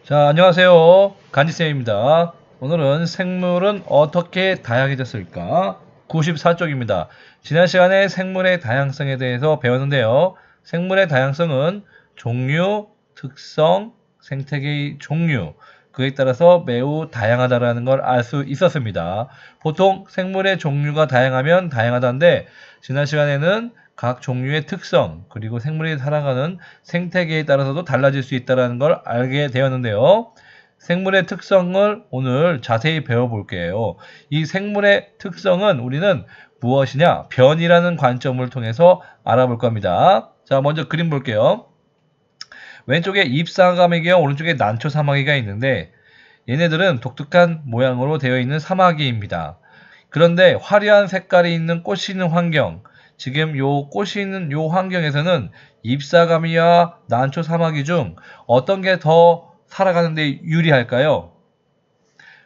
자, 안녕하세요. 간지쌤입니다. 오늘은 생물은 어떻게 다양해졌을까? 94쪽입니다. 지난 시간에 생물의 다양성에 대해서 배웠는데요. 생물의 다양성은 종류, 특성, 생태계의 종류, 그에 따라서 매우 다양하다는 걸 알 수 있었습니다. 보통 생물의 종류가 다양하면 다양하다는데 지난 시간에는 각 종류의 특성 그리고 생물이 살아가는 생태계에 따라서도 달라질 수 있다는 걸 알게 되었는데요. 생물의 특성을 오늘 자세히 배워볼게요. 이 생물의 특성은 우리는 무엇이냐? 변이라는 관점을 통해서 알아볼 겁니다. 자, 먼저 그림 볼게요. 왼쪽에 잎사과메기와 오른쪽에 난초사마귀가 있는데 얘네들은 독특한 모양으로 되어 있는 사마귀입니다. 그런데 화려한 색깔이 있는 꽃이 있는 환경, 지금 요 꽃이 있는 요 환경에서는 잎사과미와 난초사마귀 중 어떤 게 더 살아가는데 유리할까요?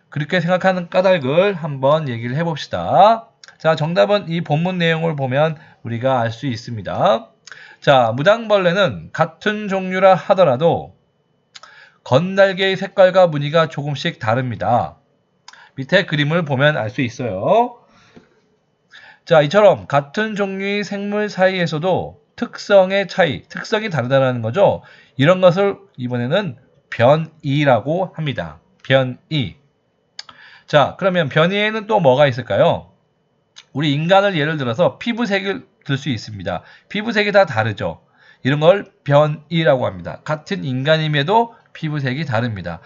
그렇게 생각하는 까닭을 한번 얘기를 해봅시다. 자, 정답은 이 본문 내용을 보면 우리가 알 수 있습니다. 자, 무당벌레는 같은 종류라 하더라도 겉날개의 색깔과 무늬가 조금씩 다릅니다. 밑에 그림을 보면 알 수 있어요. 자, 이처럼 같은 종류의 생물 사이에서도 특성의 차이, 특성이 다르다는 거죠. 이런 것을 이번에는 변이라고 합니다. 변이. 자, 그러면 변이에는 또 뭐가 있을까요? 우리 인간을 예를 들어서 피부색을 들 수 있습니다. 피부색이 다 다르죠. 이런 걸 변이라고 합니다. 같은 인간임에도 피부색이 다릅니다.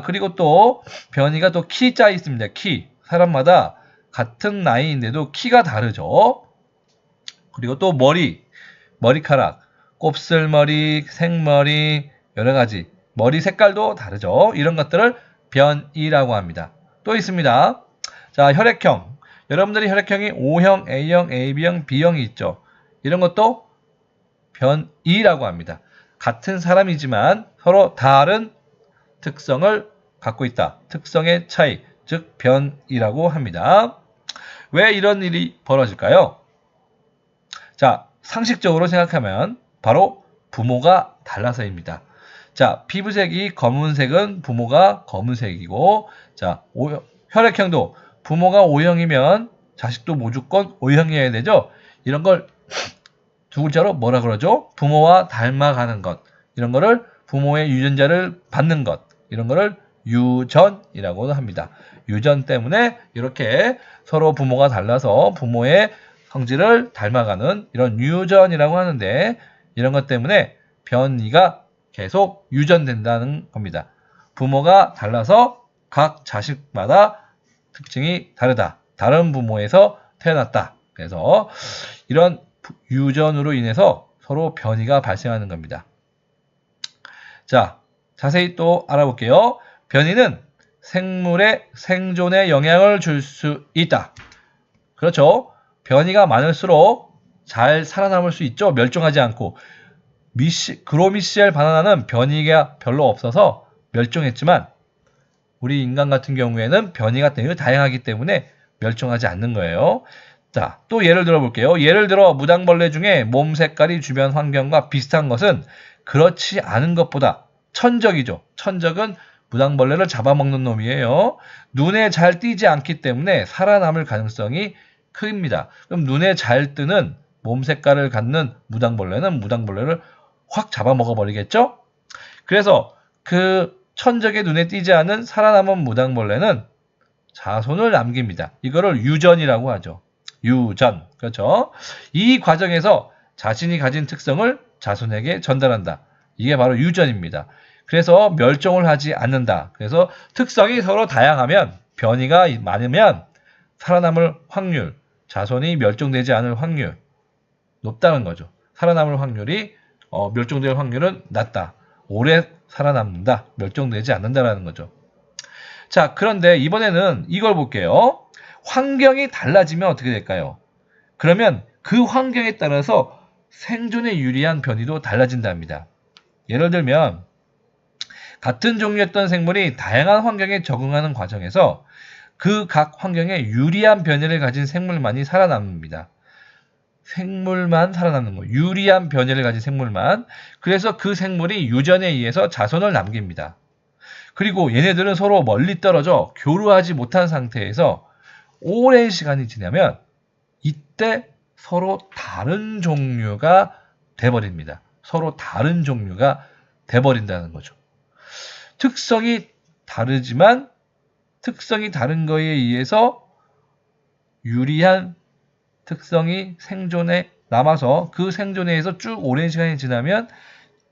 그리고 또 변이가 또 키자 있습니다. 키. 사람마다 같은 나이인데도 키가 다르죠. 그리고 또 머리카락, 곱슬머리, 생머리, 여러 가지 머리 색깔도 다르죠. 이런 것들을 변이라고 합니다. 또 있습니다. 자, 혈액형. 여러분들이 혈액형이 O형, A형, AB형, B형이 있죠. 이런 것도 변이라고 합니다. 같은 사람이지만 서로 다른 특성을 갖고 있다. 특성의 차이, 즉 변이라고 합니다. 왜 이런 일이 벌어질까요? 자, 상식적으로 생각하면 바로 부모가 달라서입니다. 자, 피부색이 검은색은 부모가 검은색이고, 자, 혈액형도 부모가 O형이면 자식도 무조건 O형이어야 되죠. 이런 걸 두 글자로 뭐라 그러죠? 부모와 닮아가는 것. 이런 거를 부모의 유전자를 받는 것. 이런 거를 유전이라고 합니다. 유전 때문에 이렇게 서로 부모가 달라서 부모의 성질을 닮아가는 이런 유전이라고 하는데 이런 것 때문에 변이가 계속 유전된다는 겁니다. 부모가 달라서 각 자식마다 특징이 다르다. 다른 부모에서 태어났다. 그래서 이런 유전으로 인해서 서로 변이가 발생하는 겁니다. 자, 자세히 또 알아볼게요. 변이는 생물의 생존에 영향을 줄 수 있다. 그렇죠. 변이가 많을수록 잘 살아남을 수 있죠. 멸종하지 않고. 그로미시엘 바나나는 변이가 별로 없어서 멸종했지만 우리 인간 같은 경우에는 변이가 되게 다양하기 때문에 멸종하지 않는 거예요. 자, 또 예를 들어 볼게요. 예를 들어 무당벌레 중에 몸 색깔이 주변 환경과 비슷한 것은 그렇지 않은 것보다 천적이죠. 천적은 무당벌레를 잡아먹는 놈이에요. 눈에 잘 띄지 않기 때문에 살아남을 가능성이 큽니다. 그럼 눈에 잘 뜨는 몸 색깔을 갖는 무당벌레는 무당벌레를 확 잡아먹어 버리겠죠? 그래서 그 천적의 눈에 띄지 않은 살아남은 무당벌레는 자손을 남깁니다. 이거를 유전이라고 하죠. 유전. 그렇죠? 이 과정에서 자신이 가진 특성을 자손에게 전달한다. 이게 바로 유전입니다. 그래서 멸종을 하지 않는다. 그래서 특성이 서로 다양하면 변이가 많으면 살아남을 확률, 자손이 멸종되지 않을 확률 높다는 거죠. 살아남을 확률이 멸종될 확률은 낮다. 오래 살아남는다. 멸종되지 않는다라는 거죠. 자, 그런데 이번에는 이걸 볼게요. 환경이 달라지면 어떻게 될까요? 그러면 그 환경에 따라서 생존에 유리한 변이도 달라진답니다. 예를 들면 같은 종류였던 생물이 다양한 환경에 적응하는 과정에서 그 각 환경에 유리한 변이를 가진 생물만이 살아남습니다. 생물만 살아남는 거예요. 유리한 변이를 가진 생물만. 그래서 그 생물이 유전에 의해서 자손을 남깁니다. 그리고 얘네들은 서로 멀리 떨어져 교류하지 못한 상태에서 오랜 시간이 지나면 이때 서로 다른 종류가 돼버립니다. 서로 다른 종류가 돼버린다는 거죠. 특성이 다르지만 특성이 다른 거에 의해서 유리한 특성이 생존에 남아서 그 생존에 의해서 쭉 오랜 시간이 지나면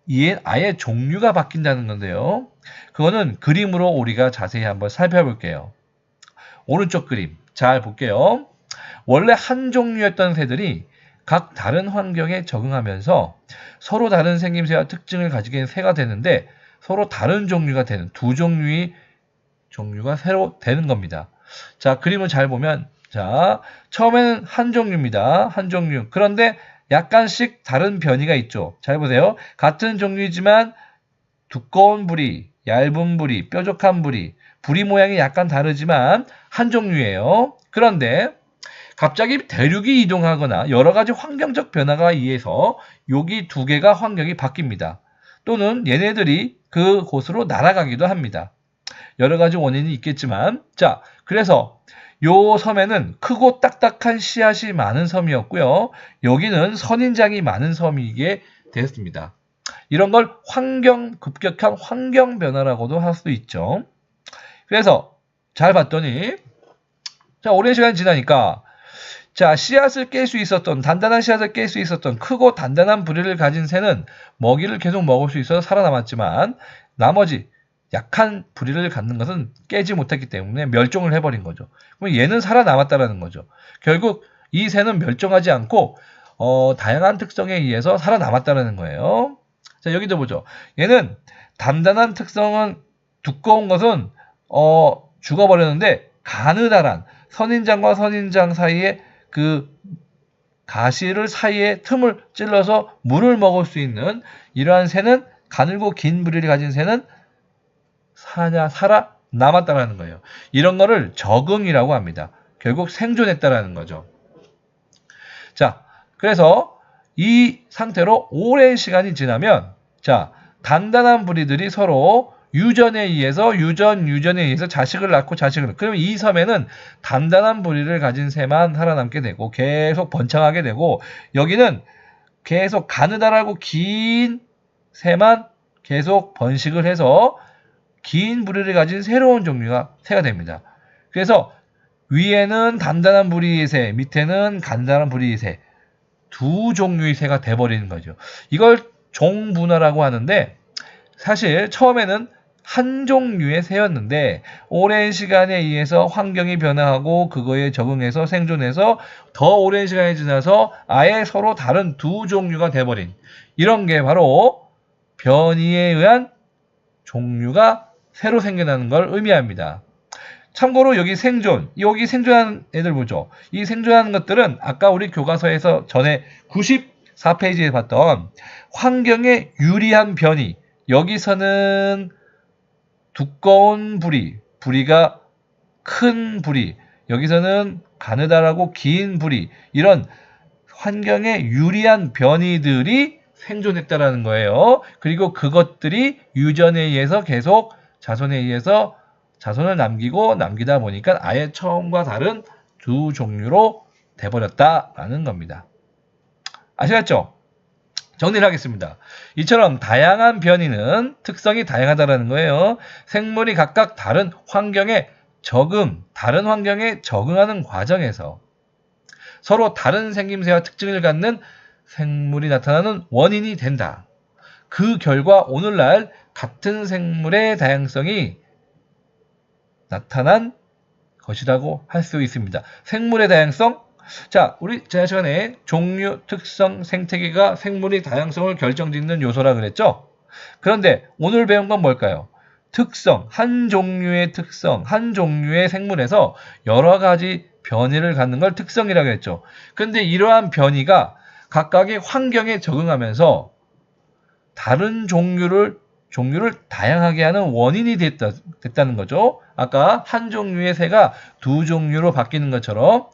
이에 아예 종류가 바뀐다는 건데요. 그거는 그림으로 우리가 자세히 한번 살펴볼게요. 오른쪽 그림 잘 볼게요. 원래 한 종류였던 새들이 각 다른 환경에 적응하면서 서로 다른 생김새와 특징을 가지게 된 새가 되는데 서로 다른 종류가 되는 두 종류의 종류가 새로 되는 겁니다. 자, 그림을 잘 보면 자, 처음에는 한 종류입니다. 한 종류. 그런데 약간씩 다른 변이가 있죠. 잘 보세요. 같은 종류이지만 두꺼운 부리, 얇은 부리, 뾰족한 부리, 부리 모양이 약간 다르지만 한 종류예요. 그런데 갑자기 대륙이 이동하거나 여러 가지 환경적 변화가 의해서 여기 두 개가 환경이 바뀝니다. 또는 얘네들이 그 곳으로 날아가기도 합니다. 여러 가지 원인이 있겠지만 자, 그래서 요 섬에는 크고 딱딱한 씨앗이 많은 섬이었고요. 여기는 선인장이 많은 섬이게 되었습니다. 이런 걸 급격한 환경 변화라고도 할 수 있죠. 그래서 잘 봤더니 자, 오랜 시간이 지나니까 자, 씨앗을 깰 수 있었던 단단한 씨앗을 깰 수 있었던 크고 단단한 부리를 가진 새는 먹이를 계속 먹을 수 있어서 살아남았지만 나머지 약한 부리를 갖는 것은 깨지 못했기 때문에 멸종을 해버린 거죠. 그럼 얘는 살아남았다라는 거죠. 결국 이 새는 멸종하지 않고 다양한 특성에 의해서 살아남았다는 거예요. 자, 여기도 보죠. 얘는 단단한 특성은 두꺼운 것은 죽어버렸는데 가느다란 선인장과 선인장 사이에 그 가시를 사이에 틈을 찔러서 물을 먹을 수 있는 이러한 새는 가늘고 긴 부리를 가진 새는 살아남았다라는 거예요. 이런 거를 적응이라고 합니다. 결국 생존했다라는 거죠. 자, 그래서 이 상태로 오랜 시간이 지나면 자, 단단한 부리들이 서로 유전에 의해서 자식을 낳고 그러면 이 섬에는 단단한 부리를 가진 새만 살아남게 되고 계속 번창하게 되고 여기는 계속 가느다랗고 긴 새만 계속 번식을 해서 긴 부리를 가진 새로운 종류가 새가 됩니다. 그래서 위에는 단단한 부리의 새, 밑에는 가느다란 부리의 새, 두 종류의 새가 돼버리는 거죠. 이걸 종분화라고 하는데 사실 처음에는 한 종류의 새였는데 오랜 시간에 의해서 환경이 변화하고 그거에 적응해서 생존해서 더 오랜 시간이 지나서 아예 서로 다른 두 종류가 돼버린 이런 게 바로 변이에 의한 종류가 새로 생겨나는 걸 의미합니다. 참고로 여기 생존하는 애들 보죠. 이 생존하는 것들은 아까 우리 교과서에서 전에 94페이지에 봤던 환경에 유리한 변이, 여기서는 두꺼운 부리가 큰 부리, 여기서는 가느다랗고 긴 부리, 이런 환경에 유리한 변이들이 생존했다라는 거예요. 그리고 그것들이 유전에 의해서 계속 자손에 의해서 자손을 남기다 보니까 아예 처음과 다른 두 종류로 돼버렸다라는 겁니다. 아시겠죠? 정리를 하겠습니다. 이처럼 다양한 변이는 특성이 다양하다는 거예요. 생물이 각각 다른 환경에 적응하는 과정에서 서로 다른 생김새와 특징을 갖는 생물이 나타나는 원인이 된다. 그 결과 오늘날 같은 생물의 다양성이 나타난 것이라고 할 수 있습니다. 생물의 다양성? 자, 우리 지난 시간에 종류, 특성, 생태계가 생물의 다양성을 결정짓는 요소라 그랬죠? 그런데 오늘 배운 건 뭘까요? 특성, 한 종류의 생물에서 여러 가지 변이를 갖는 걸 특성이라고 했죠. 그런데 이러한 변이가 각각의 환경에 적응하면서 다른 종류를 다양하게 하는 원인이 됐다는 거죠. 아까 한 종류의 새가 두 종류로 바뀌는 것처럼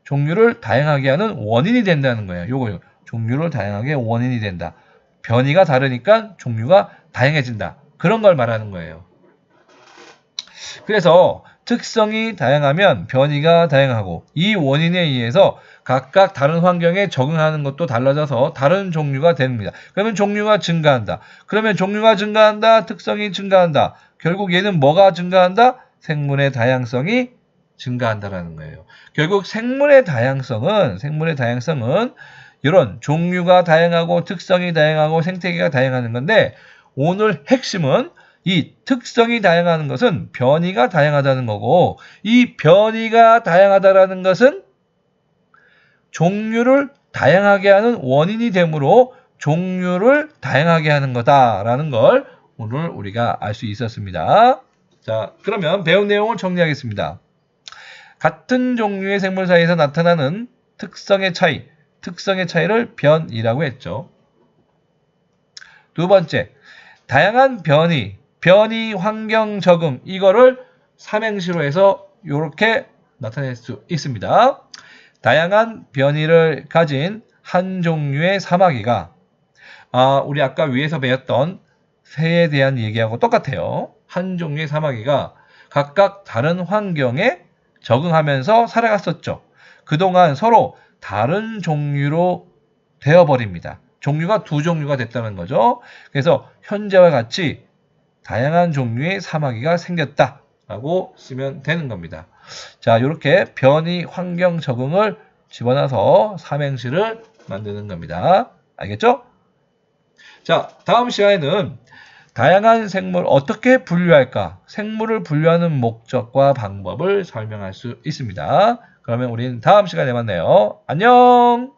종류를 다양하게 하는 원인이 된다는 거예요. 종류를 다양하게 원인이 된다. 변이가 다르니까 종류가 다양해진다. 그런 걸 말하는 거예요. 그래서 특성이 다양하면 변이가 다양하고 이 원인에 의해서 각각 다른 환경에 적응하는 것도 달라져서 다른 종류가 됩니다. 그러면 종류가 증가한다. 그러면 종류가 증가한다. 특성이 증가한다. 결국 얘는 뭐가 증가한다? 생물의 다양성이 증가한다라는 거예요. 결국 생물의 다양성은 이런 종류가 다양하고 특성이 다양하고 생태계가 다양하는 건데 오늘 핵심은 이 특성이 다양하는 것은 변이가 다양하다는 거고 이 변이가 다양하다라는 것은 종류를 다양하게 하는 원인이 되므로 종류를 다양하게 하는 거다라는 걸 오늘 우리가 알 수 있었습니다. 자, 그러면 배운 내용을 정리하겠습니다. 같은 종류의 생물 사이에서 나타나는 특성의 차이를 변이라고 했죠. 두 번째, 다양한 변이 환경 적응, 이거를 삼행시로 해서 이렇게 나타낼 수 있습니다. 다양한 변이를 가진 한 종류의 사마귀가 우리 아까 위에서 배웠던 새에 대한 얘기하고 똑같아요. 한 종류의 사마귀가 각각 다른 환경에 적응하면서 살아갔었죠. 그동안 서로 다른 종류로 되어버립니다. 종류가 두 종류가 됐다는 거죠. 그래서 현재와 같이 다양한 종류의 사마귀가 생겼다라고 쓰면 되는 겁니다. 자, 이렇게 변이 환경 적응을 집어넣어서 삼행시를 만드는 겁니다. 알겠죠? 자, 다음 시간에는 다양한 생물 어떻게 분류할까? 생물을 분류하는 목적과 방법을 설명할 수 있습니다. 그러면 우리는 다음 시간에 만나요. 안녕!